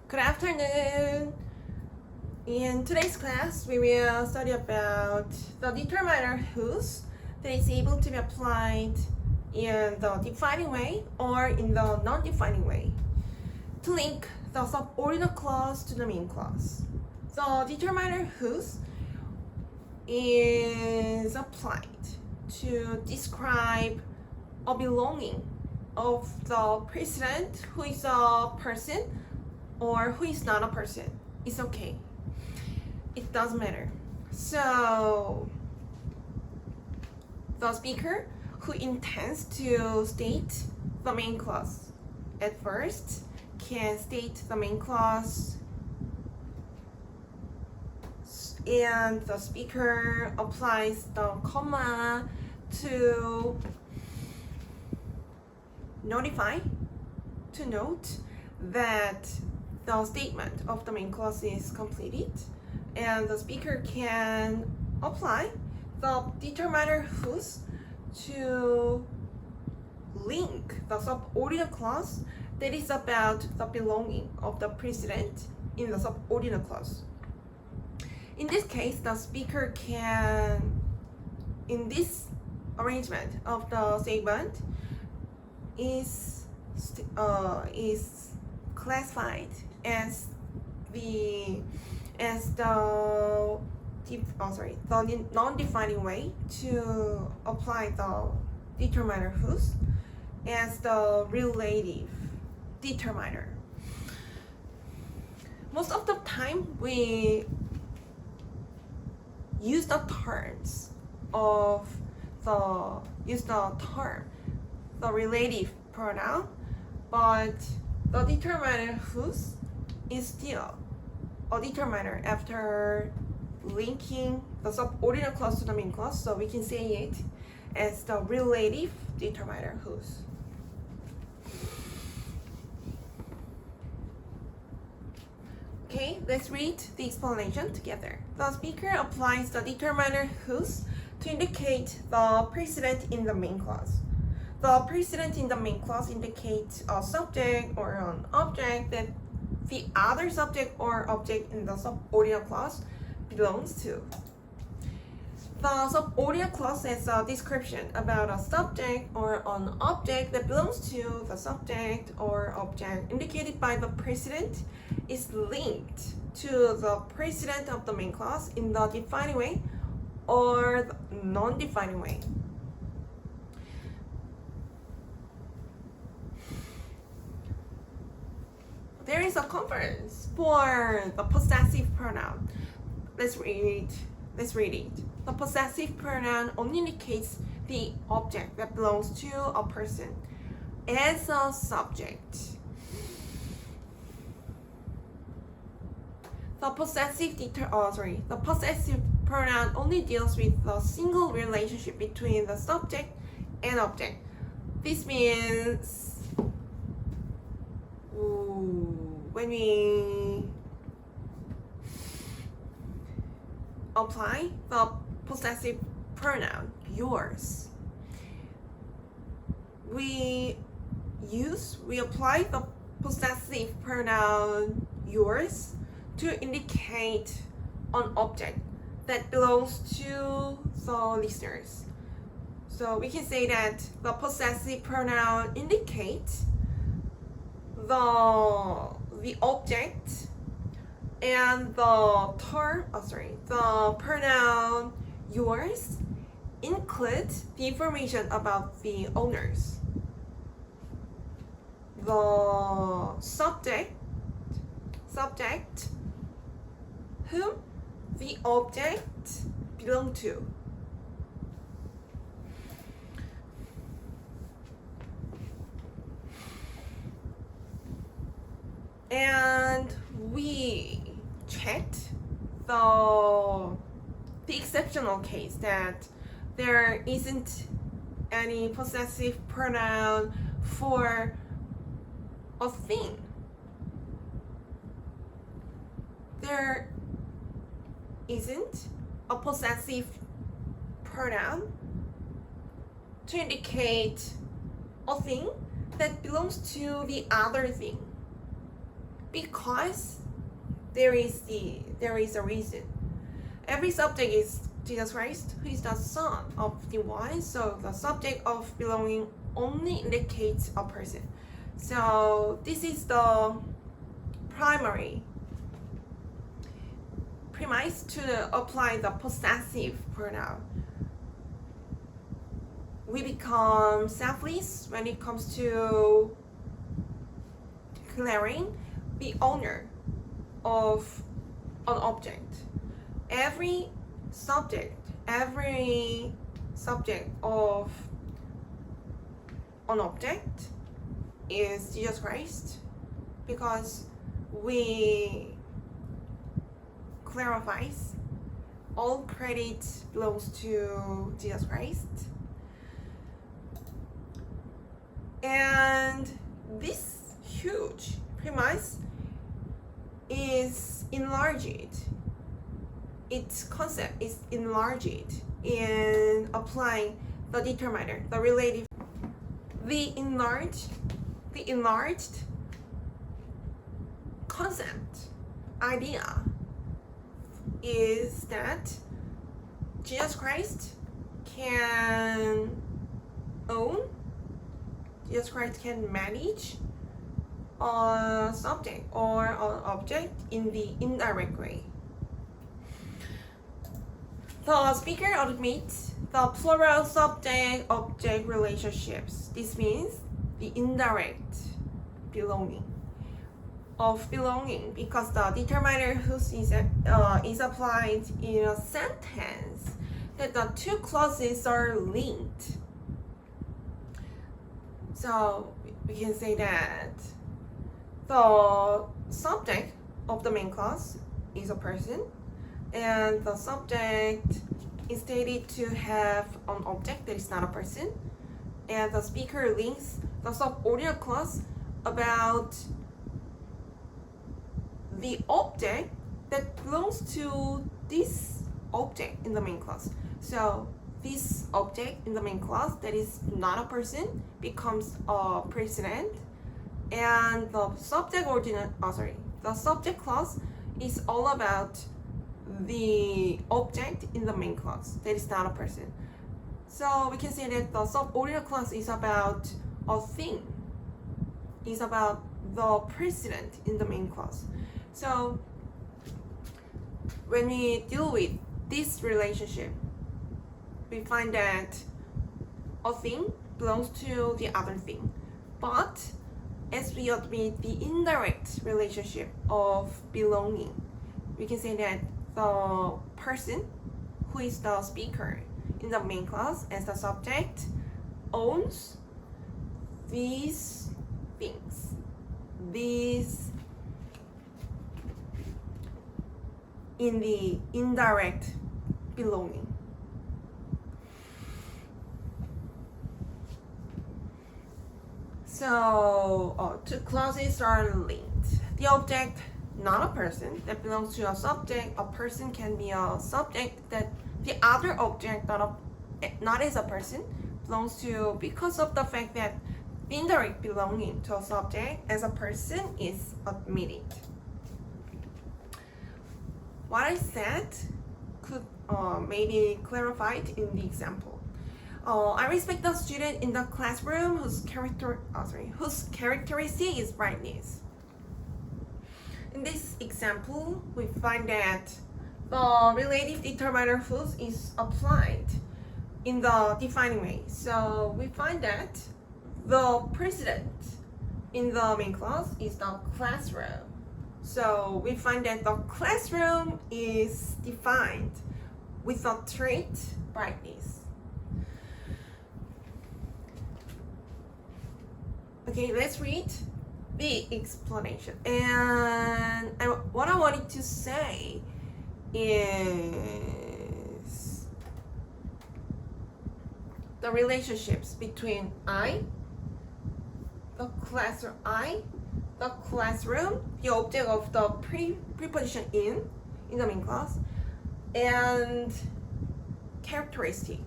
Good afternoon. In today's class, we will study about the determiner whose that is able to be applied in the defining way or in the non-defining way to link the subordinate clause to the main clause. The determiner whose is applied to describe a belonging of the president who is a person or who is not a person. It's okay. It doesn't matter. So the speaker who intends to state the main clause at first can state the main clause, and the speaker applies the comma to notify, to note that the statement of the main clause is completed, and the speaker can apply the determiner whose to link the subordinate clause that is about the belonging of the president in the subordinate clause. In this case, the speaker can, in this arrangement of the statement, is classified as the non-defining way to apply the determiner whose as the relative determiner. Most of the time we use the relative pronoun, but the determiner whose is still a determiner after linking the subordinate clause to the main clause, so we can say it as the relative determiner whose. Okay, let's read the explanation together. The speaker applies the determiner whose to indicate the precedent in the main clause. The precedent in the main clause indicates a subject or an object that the other subject or object in the subordinate clause belongs to. The subordinate clause is a description about a subject or an object that belongs to the subject or object indicated by the precedent is linked to the precedent of the main clause in the defining way or the non-defining way. There is a conference for the possessive pronoun. Let's read it. The possessive pronoun only indicates the object that belongs to a person as a subject. The possessive pronoun only deals with the single relationship between the subject and object. This means when we apply the possessive pronoun yours, we apply the possessive pronoun yours to indicate an object that belongs to the listeners. So we can say that the possessive pronoun indicates the object, and the pronoun yours includes the information about the owners. The subject whom the object belongs to. And we checked the exceptional case that there isn't any possessive pronoun for a thing. There isn't a possessive pronoun to indicate a thing that belongs to the other thing, because there is a reason. Every subject is Jesus Christ, who is the Son of the Divine. So the subject of belonging only indicates a person. So this is the primary premise to apply the possessive pronoun. We become selfless when it comes to declaring the owner of an object. Every subject of an object is Jesus Christ, because we clarifies all credit belongs to Jesus Christ. And this huge premise is enlarged. Its concept is enlarged in applying the determiner, the relative. The enlarged concept idea is that Jesus Christ can own, Jesus Christ can manage a subject or an object in the indirect way. The speaker admits the plural subject-object relationships. This means the indirect belonging because the determiner whose is applied in a sentence that the two clauses are linked. So we can say that the subject of the main clause is a person, and the subject is stated to have an object that is not a person, and the speaker links the subordinate clause about the object that belongs to this object in the main clause. So this object in the main clause that is not a person becomes a precedent, and the subject clause is all about the object in the main clause that is not a person. So we can say that the subordinate clause is about a thing, is about the precedent in the main clause. So when we deal with this relationship, we find that a thing belongs to the other thing. But as we admit the indirect relationship of belonging, we can say that the person who is the speaker in the main clause as the subject owns these things, these in the indirect belonging. So two clauses are linked. The object, not a person, that belongs to a subject. A person can be a subject that the other object, not as a person, belongs to, because of the fact that indirect belonging to a subject as a person is admitted. What I said could maybe clarified in the example. I respect the student in the classroom whose characteristic is brightness. In this example, we find that the relative determiner whose is applied in the defining way. So we find that the precedent in the main clause is the classroom. So we find that the classroom is defined with the trait brightness. Okay, let's read the explanation. And what I wanted to say is the relationships between the classroom, the object of the preposition in the main clause, and characteristic.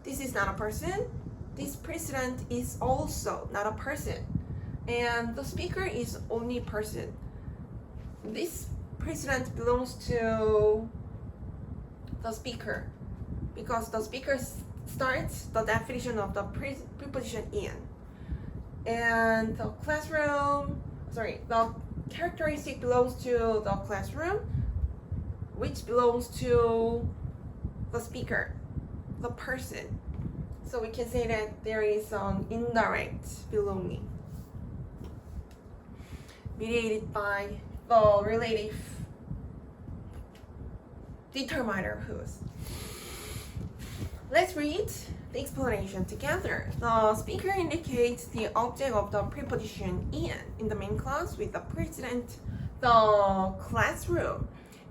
This is not a person. This precedent is also not a person. and the speaker is only person. This president belongs to the speaker because the speaker starts the definition of the preposition in. And the characteristic belongs to the classroom, which belongs to the speaker, the person. So we can say that there is an indirect belonging mediated by the relative determiner whose. Let's read the explanation together. The speaker indicates the object of the preposition in the main clause with the precedent, the classroom,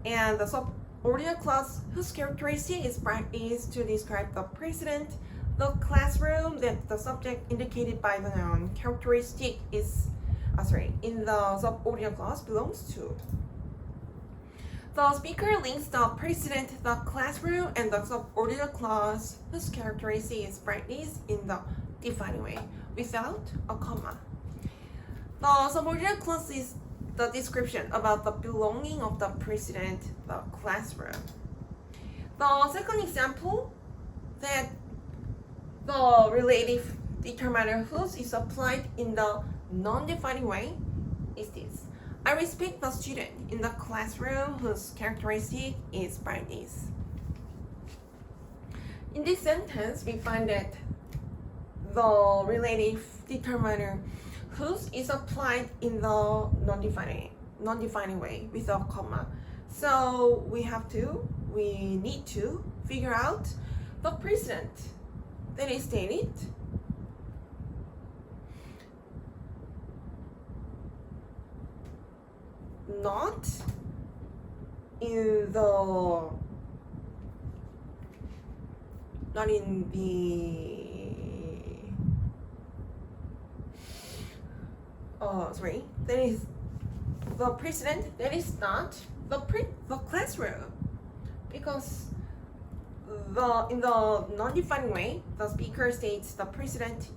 and the subordinate clause whose characteristic is to describe the precedent, the classroom that the subject indicated by the noun characteristic is in the subordinate clause belongs to. The speaker links the precedent, the classroom, and the subordinate clause whose characteristic is brightness in the defining way without a comma. The subordinate clause is the description about the belonging of the precedent, the classroom. The second example that the relative determiner whose is applied in the non-defining way is this. I respect the student in the classroom whose characteristic is brightness. In this sentence, we find that the relative determiner whose is applied in the non-defining way without comma. So we need to figure out the precedent that is stated not in the that is the precedent that is not the classroom, because in the non-defining way the speaker states the precedent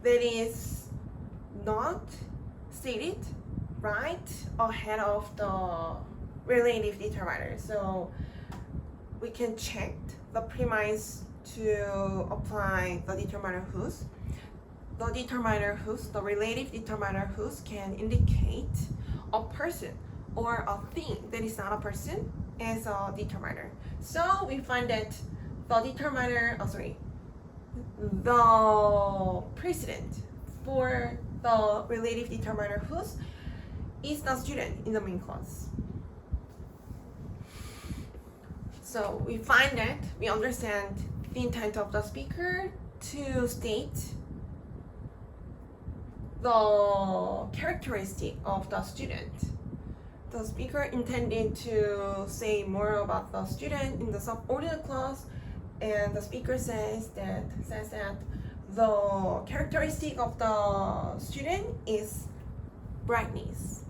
that is not stated right ahead of the relative determiner. So we can check the premise to apply the determiner whose. The relative determiner whose can indicate a person or a thing that is not a person as a determiner. So we find that the precedent for the relative determiner whose is the student in the main clause. So we find that we understand the intent of the speaker to state the characteristic of the student. The speaker intended to say more about the student in the subordinate clause, and the speaker says that the characteristic of the student is brightness.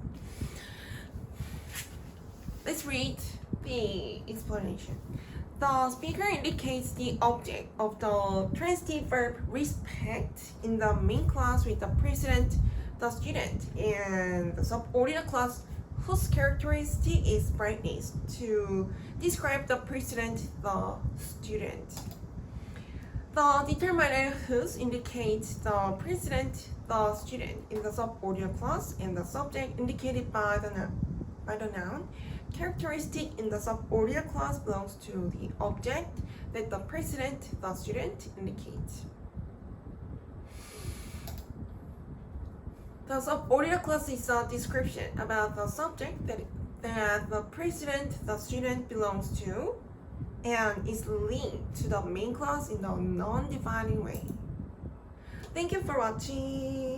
Let's read the explanation. The speaker indicates the object of the transitive verb respect in the main clause with the precedent, the student, and the subordinate clause whose characteristic is brightness to describe the precedent, the student. The determiner whose indicates the precedent, the student in the subordinate clause, and the subject indicated by the noun characteristic in the subordinate clause belongs to the object that the precedent, the student, indicates. The subordinate clause is a description about the subject that the precedent, the student, belongs to and is linked to the main clause in the non-defining way. Thank you for watching.